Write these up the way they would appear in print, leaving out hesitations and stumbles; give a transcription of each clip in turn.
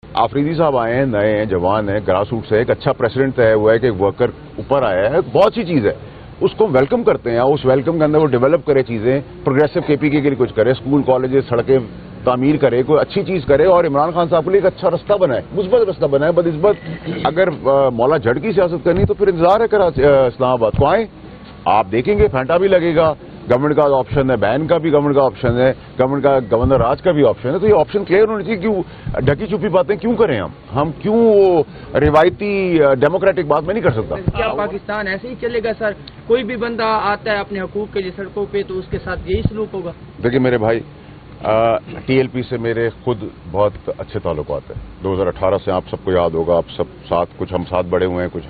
आफरीदी साहब आए हैं, नए हैं, जवान हैं, ग्रास रूट से एक अच्छा प्रेसिडेंट तय हुआ है कि एक वर्कर ऊपर आया है, बहुत सी चीज़ है, उसको वेलकम करते हैं। उस वेलकम के अंदर वो डेवलप करे चीज़ें, प्रोग्रेसिव केपीके के लिए कुछ करे, स्कूल कॉलेजेस सड़कें तामीर करे, कोई अच्छी चीज़ करे और इमरान खान साहब के लिए एक अच्छा रास्ता बनाए, मुस्बत रास्ता बनाए। बदनिस्बत अगर मौला झड़ की सियासत करनी तो फिर इंतजार है कराची इस्लामाबाद को आए, आप देखेंगे फेंटा भी लगेगा। गवर्नमेंट का ऑप्शन है, बैन का भी गवर्नमेंट का ऑप्शन है, गवर्नमेंट का गवर्नर राज का भी ऑप्शन है, तो ये ऑप्शन क्लियर होनी चाहिए। क्यों ढकी छुपी बातें क्यों करें हम क्यों वो रिवायती डेमोक्रेटिक बात में नहीं कर सकता। क्या पाकिस्तान ऐसे ही चलेगा सर? कोई भी बंदा आता है अपने हकूक के लिए सड़कों पे तो उसके साथ यही सलूक होगा? देखिए मेरे भाई, टीएलपी से मेरे खुद बहुत अच्छे ताल्लुकात हैं। 2018 से आप सबको याद होगा, आप सब साथ, कुछ हम साथ बड़े हुए हैं, कुछ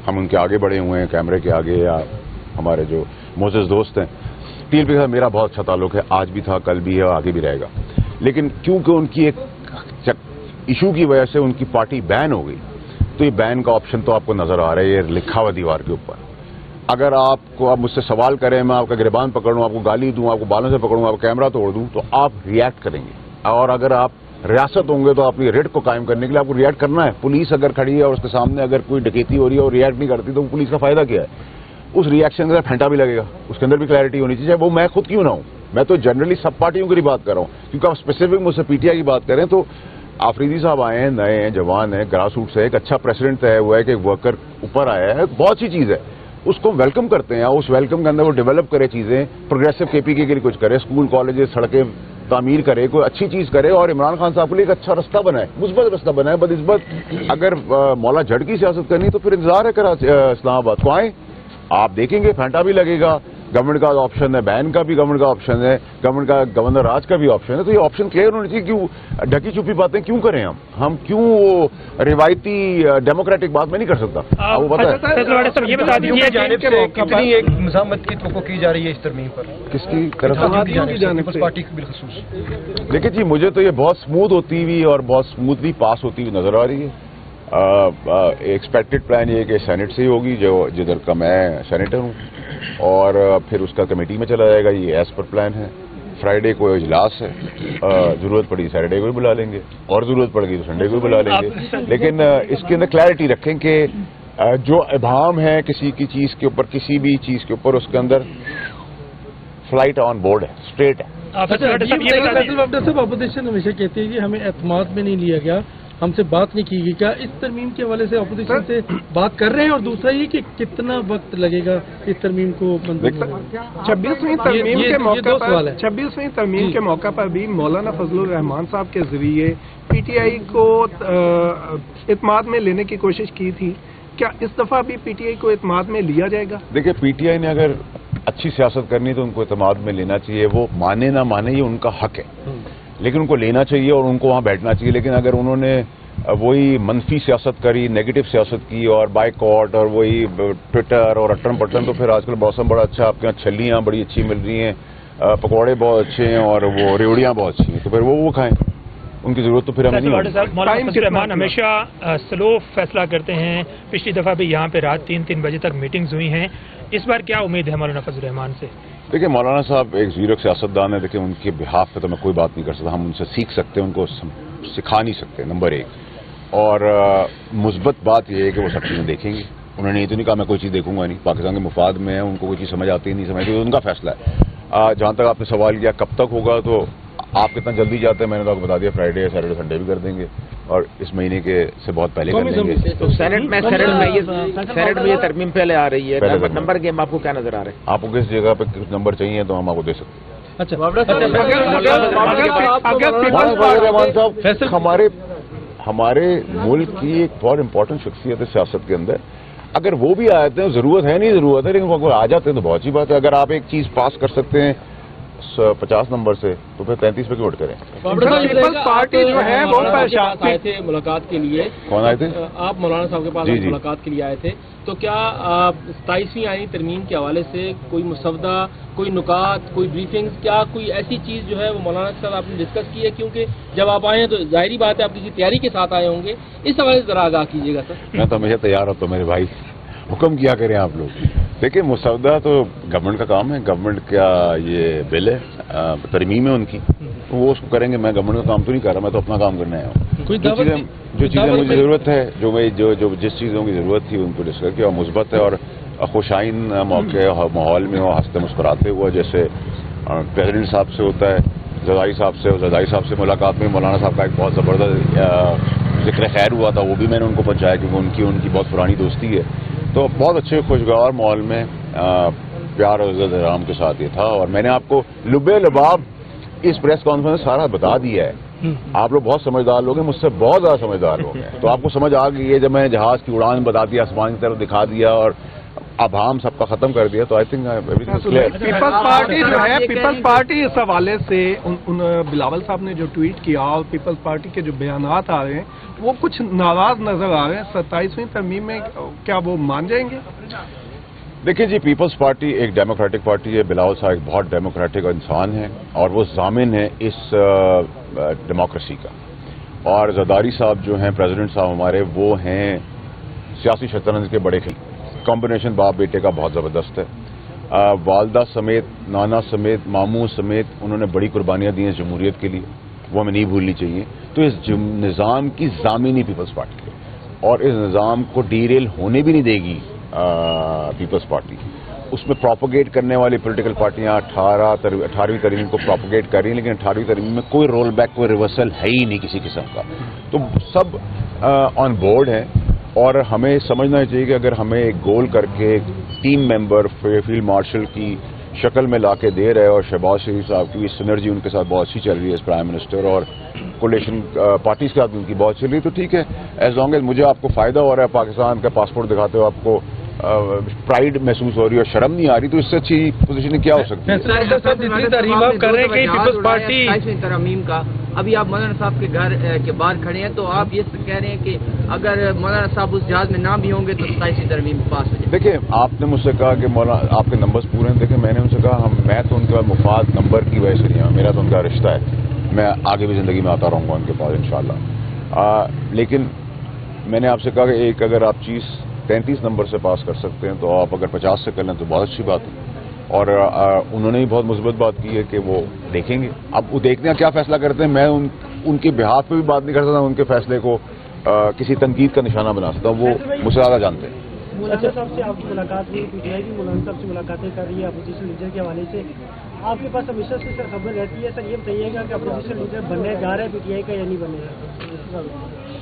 हम उनके आगे बढ़े हुए हैं, कैमरे के आगे, या हमारे जो मोज़ेज़ दोस्त हैं। टीएलपी के साथ मेरा बहुत अच्छा ताल्लुक है, आज भी था, कल भी है और आगे भी रहेगा। लेकिन क्योंकि उनकी एक इशू की वजह से उनकी पार्टी बैन हो गई, तो ये बैन का ऑप्शन तो आपको नजर आ रहा है, ये लिखा हुआ दीवार के ऊपर। अगर आप मुझसे सवाल करें, मैं आपका गिरबान पकड़ूं, आपको गाली दूं, आपको बालों से पकड़ूं, आपका कैमरा तोड़ दूं, तो आप रिएक्ट करेंगे। और अगर आप रियासत होंगे तो अपनी रेड को कायम करने के लिए आपको रिएक्ट करना है। पुलिस अगर खड़ी है और उसके सामने अगर कोई डकैती हो रही है और रिएक्ट नहीं करती, तो पुलिस का फायदा क्या है? उस रिएक्शन का फेंटा भी लगेगा, उसके अंदर भी क्लैरिटी होनी चाहिए। वो मैं खुद क्यों ना हूं, मैं तो जनरली सब पार्टियों की बात कर रहा हूं, क्योंकि आप स्पेसिफिक मुझसे पीटीआई की बात करें तो आफरीदी साहब आए हैं, नए हैं, जवान हैं, ग्रास रूट से एक अच्छा प्रेसिडेंट तय हुआ है कि एक वर्कर ऊपर आया है, बहुत सी चीज़ है, उसको वेलकम करते हैं। उस वेलकम के अंदर वो डेवलप करे चीज़ें, प्रोग्रेसिव केपीके के लिए कुछ करे, स्कूल कॉलेजेस सड़कें तामीर करे, कोई अच्छी चीज़ करे और इमरान खान साहब के लिए एक अच्छा रास्ता बनाए, मुस्बत रास्ता बनाए। बदनिस्बत अगर मौला झड़ की सियासत करनी तो फिर इंतजार है कराची इस्लामाबाद को आए, आप देखेंगे फेंटा भी लगेगा। गवर्नमेंट का ऑप्शन है, बैन का भी गवर्नमेंट का ऑप्शन है, गवर्नमेंट का गवर्नर राज का भी ऑप्शन है, तो ये ऑप्शन क्लियर होनी चाहिए। क्यों ढकी छुपी बातें क्यों करें हम क्यों वो रिवायती डेमोक्रेटिक बात में नहीं कर सकता। वो पता है ये बता दीजिए कितनी एक मज़ामत की तवक्को की जा रही है इस तरमीम पर, किसकी तरफ से पार्टी की बिलखुसूस? देखिए जी, मुझे तो ये बहुत स्मूथ होती हुई और बहुत स्मूथली पास होती हुई नजर आ रही है। एक्सपेक्टेड प्लान ये कि सेनेट से ही होगी, जो जिधर का मैं सेनेटर हूँ, और फिर उसका कमेटी में चला जाएगा, ये एज पर प्लान है। फ्राइडे को इजलास है, जरूरत पड़ी सैटरडे को भी बुला लेंगे और जरूरत पड़ेगी तो संडे को भी बुला लेंगे। लेकिन इसके अंदर क्लैरिटी रखें कि जो इबाम है किसी की चीज़ के ऊपर, किसी भी चीज़ के ऊपर, उसके अंदर फ्लाइट ऑन बोर्ड है, स्ट्रेट है। अपोजिशन हमेशा कहती है कि हमें एतमाद में नहीं लिया गया, हमसे बात नहीं की गई। क्या इस तरमीम के हवाले से अपोजिशन से बात कर रहे हैं? और दूसरा ये कि कितना वक्त लगेगा इस तरमीम को मंजूर? 26वीं तरमीम के मौके पर 26वीं तरमीम के मौके पर भी मौलाना फजलुर रहमान साहब के जरिए पीटीआई को इत्माद में लेने की कोशिश की थी। क्या इस दफा भी पीटीआई को इत्माद में लिया जाएगा? देखिए, पीटीआई ने अगर अच्छी सियासत करनी तो उनको इत्माद में लेना चाहिए। वो माने ना माने ये उनका हक है, लेकिन उनको लेना चाहिए और उनको वहां बैठना चाहिए। लेकिन अगर उन्होंने वही मनफी सियासत करी, नेगेटिव सियासत की और बाइकॉट और वही ट्विटर और अटन पटन, तो फिर आजकल मौसम बड़ा अच्छा, आपके यहाँ छलियाँ बड़ी अच्छी मिल रही हैं, पकौड़े बहुत अच्छे हैं और वो रेवड़ियाँ बहुत अच्छी हैं, तो फिर वो खाएं, उनकी जरूरत तो फिर हमें नहीं होगी। मौलाना फजल रहमान हमेशा स्लो फैसला करते हैं, पिछली दफा भी यहाँ पे रात 3 बजे तक मीटिंग्स हुई हैं, इस बार क्या उम्मीद है मौलाना फजल रहमान से? देखिए, मौलाना साहब एक ज़ीरक सियासतदान है। देखिए, उनके बिहाफ पे तो मैं कोई बात नहीं कर सकता, हम उनसे सीख सकते हैं, उनको सिखा नहीं सकते, नंबर 1। और मुस्बत बात यह है कि वो सब चीज़ें देखेंगे। उन्होंने ये तो नहीं कहा मैं कोई चीज़ देखूंगा नहीं, पाकिस्तान के मुफाद में है, उनको कोई चीज़ समझ आती नहीं समझती, तो उनका फैसला है। जहाँ तक आपने सवाल किया कब तक होगा, तो आप कितना जल्दी जाते हैं मैंने तो आपको बता दिया, फ्राइडे सैटरडे संडे भी कर देंगे और इस महीने के से बहुत पहले कर देंगे। तो सेनेट में ये तरमीम पहले आ रही है, नंबर गेम आपको क्या नजर आ रहा है? आपको किस जगह पे कुछ नंबर चाहिए तो हम आपको दे सकते हैं। अच्छा, रहमान साहब हमारे मुल्क की एक बहुत इंपॉर्टेंट शख्सियत है सियासत के अंदर। अगर वो भी आ जाते हैं, जरूरत है नहीं जरूरत है, लेकिन अगर आ जाते हैं तो बहुत सी बात है। अगर आप एक चीज पास कर सकते हैं 50 नंबर से, तो फिर 33 पे क्यों वोट करें? पीपल्स पार्टी जो है वो आए थे मुलाकात के लिए। कौन आए थे? आप मौलाना साहब के पास मुलाकात के लिए आए थे, तो क्या 27वीं आईनी तरमीम के हवाले से कोई मुसवदा, कोई नुकात, कोई ब्रीफिंग, क्या कोई ऐसी चीज जो है वो मौलाना के साथ आपने डिस्कस की है? क्योंकि जब आप आए हैं तो जाहिर बात है आप किसी तैयारी के साथ आए होंगे, इस हवाले से जरा आगाह कीजिएगा सर। मैं तो हमेशा तैयार होता हूँ मेरे भाई, हुक्म किया करें आप लोग। देखिए मुसवदा तो गवर्नमेंट का काम है, गवर्नमेंट का ये बिल है, तरमीम है उनकी, तो वो उसको करेंगे। मैं गवर्नमेंट का काम तो नहीं कर रहा, मैं तो अपना काम करने आया हूँ। जो चीज़ें मुझे ज़रूरत है, जो जिस चीज़ों की ज़रूरत थी उनको डिस्कस किया, मुस्बत है और खुशाइन मौके माहौल में हो, हंसते मुस्कुराते हुआ, जैसे प्रेसिडेंट साहब से होता है, ज़रदारी साहब से मुलाकात में मौलाना साहब का एक बहुत ज़बरदस्त जिक्र खैर हुआ था, वो भी मैंने उनको पहुँचाया क्योंकि उनकी बहुत पुरानी दोस्ती है। तो बहुत अच्छे खुशगवार माहौल में प्यार और इज़्ज़त एहतराम के साथ ये था। और मैंने आपको लुबे लबाब इस प्रेस कॉन्फ्रेंस में सारा बता दिया है। आप लोग बहुत समझदार लोग हैं, मुझसे बहुत ज़्यादा समझदार लोग हैं, तो आपको समझ आ गई है। जब मैंने जहाज़ की उड़ान बता दी, आसमान की तरफ दिखा दिया और अभाम सबका खत्म कर दिया, तो I think everything is clear. Peoples Party जो है, पीपल्स पार्टी इस हवाले से उन बिलावल साहब ने जो ट्वीट किया और पीपल्स पार्टी के जो बयानात आ रहे हैं वो कुछ नाराज नजर आ रहे हैं। 27वीं तरमीम में क्या वो मान जाएंगे? देखिए जी, पीपल्स पार्टी एक डेमोक्रेटिक पार्टी है। बिलावल साहब एक बहुत डेमोक्रेटिक इंसान है और वो जामिन है इस डेमोक्रेसी का। और ज़रदारी साहब जो हैं, प्रेसिडेंट साहब हमारे, वो हैं सियासी शतरंज के बड़े खिलाड़ी। कॉम्बिनेशन बाप बेटे का बहुत ज़बरदस्त है। वालदा समेत, नाना समेत, मामू समेत उन्होंने बड़ी कुर्बानियाँ दी हैं जमहूरियत के लिए, वो हमें नहीं भूलनी चाहिए। तो इस निज़ाम की ज़ामिनी पीपल्स पार्टी है और इस निज़ाम को डीरेल होने भी नहीं देगी पीपल्स पार्टी। उसमें प्रोपोगेट करने वाली पॉलिटिकल पार्टियां 18वीं तरमीम को प्रोपोगेट कर रही हैं, लेकिन 18वीं तरमीम में कोई रोल बैक, कोई रिवर्सल है ही नहीं किसी किस्म का। तो सब ऑन बोर्ड है और हमें समझना चाहिए कि अगर हमें एक गोल करके टीम मेंबर फील्ड मार्शल की शक्ल में लाके दे रहे हैं और शहबाज शरीफ साहब की सिनर्जी उनके साथ बहुत अच्छी चल रही है, प्राइम मिनिस्टर और कोलेशन पार्टीज के साथ उनकी बहुत चल रही है, तो ठीक है। एज लॉन्ग एज मुझे आपको फायदा हो रहा है, पाकिस्तान का पासपोर्ट दिखाते हुए आपको प्राइड महसूस हो रही है और शर्म नहीं आ रही, तो इससे अच्छी पोजीशन क्या हो सकती है? जितनी तारीफ आप कर रहे हैं कि पीपल्स पार्टी तरमीम का, अभी आप मौलाना साहब के घर के बाहर खड़े हैं, तो आप ये कह रहे हैं कि अगर मौलाना साहब उस जहाज में ना भी होंगे तो 27वीं तरमीम पास हो जाए। देखिए, आपने मुझसे कहा कि मौलाना आपके नंबर्स पूरे हैं। देखिए, मैंने उनसे कहा मैं तो उनके मुफाद नंबर की वजह से नहीं हूँ, मेरा तो उनका रिश्ता है, मैं आगे भी ज़िंदगी में आता रहूँगा उनके पास इंशाअल्लाह। लेकिन मैंने आपसे कहा कि एक अगर आप चीज़ 33 नंबर से पास कर सकते हैं तो आप अगर 50 से कर लें तो बहुत अच्छी बात है। और उन्होंने भी बहुत मुस्बत बात की है कि वो देखेंगे, अब वो देखते हैं क्या फैसला करते हैं। मैं उनके बिहाफ पे भी बात नहीं कर सकता, उनके फैसले को किसी तनकीद का निशाना बना सकता हूँ, वो मुझसे ज़्यादा जानते हैं। मौलाना साहब से आपकी मुलाकात हुई, पीटीआई भी मौलाना साहब से मुलाकातें कर रही है अपोजिशन लीडर के हवाले से, आपके पास हमेशा से सर खबर रहती है, सर ये बताइएगा कि अपोजिशन लीडर बनने जा रहे हैं पीटीआई का या नहीं बनेगा?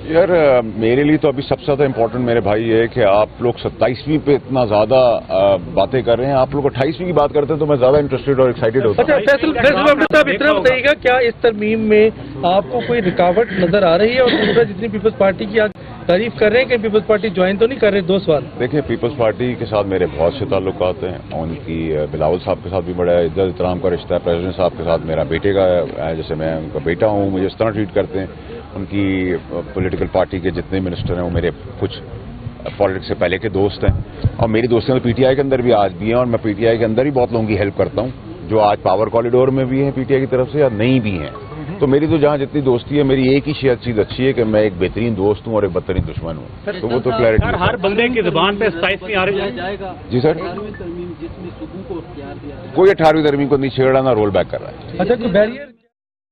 यार मेरे लिए तो अभी सबसे ज़्यादा इम्पोर्टेंट मेरे भाई ये है कि आप लोग 27वीं पे इतना ज़्यादा बातें कर रहे हैं, आप लोग 28वीं की बात करते हैं तो मैं ज़्यादा इंटरेस्टेड और एक्साइटेड होता हूँ। अच्छा फैसल साहब इतना बताइएगा, क्या इस तरमीम में आपको कोई रुकावट नजर आ रही है? और दूसरा, जितनी पीपल्स पार्टी की आज तारीफ कर रहे हैं कि पीपल्स पार्टी ज्वाइन तो नहीं कर रहे, 2 सवाल। देखिए, पीपल्स पार्टी के साथ मेरे बहुत से ताल्लुकात हैं, उनकी बिलावल साहब के साथ भी बड़ा इज्जत एहतराम का रिश्ता है, प्रेसिडेंट साहब के साथ मेरा बेटे का, जैसे मैं उनका बेटा हूँ, मुझे इस तरह ट्रीट करते हैं। उनकी पॉलिटिकल पार्टी के जितने मिनिस्टर हैं वो मेरे कुछ पॉलिटिक्स से पहले के दोस्त हैं और मेरी दोस्तियां तो पीटीआई के अंदर भी आज भी हैं और मैं पीटीआई के अंदर ही बहुत लोगों की हेल्प करता हूं जो आज पावर कॉरिडोर में भी हैं पीटीआई की तरफ से या नहीं भी हैं। तो मेरी तो जहां जितनी दोस्ती है, मेरी एक ही चीज अच्छी है कि मैं एक बेहतरीन दोस्त हूं और एक बदतरीन दुश्मन हूं, तो वो तो क्लैरिटी। हर बंदे की जुबान पे 27वीं आ रही जाएगा जी सर, कोई 18वीं तरमीम को नहीं छेड़ा ना रोल बैक कर रहा है। अच्छा, कोई बैरियर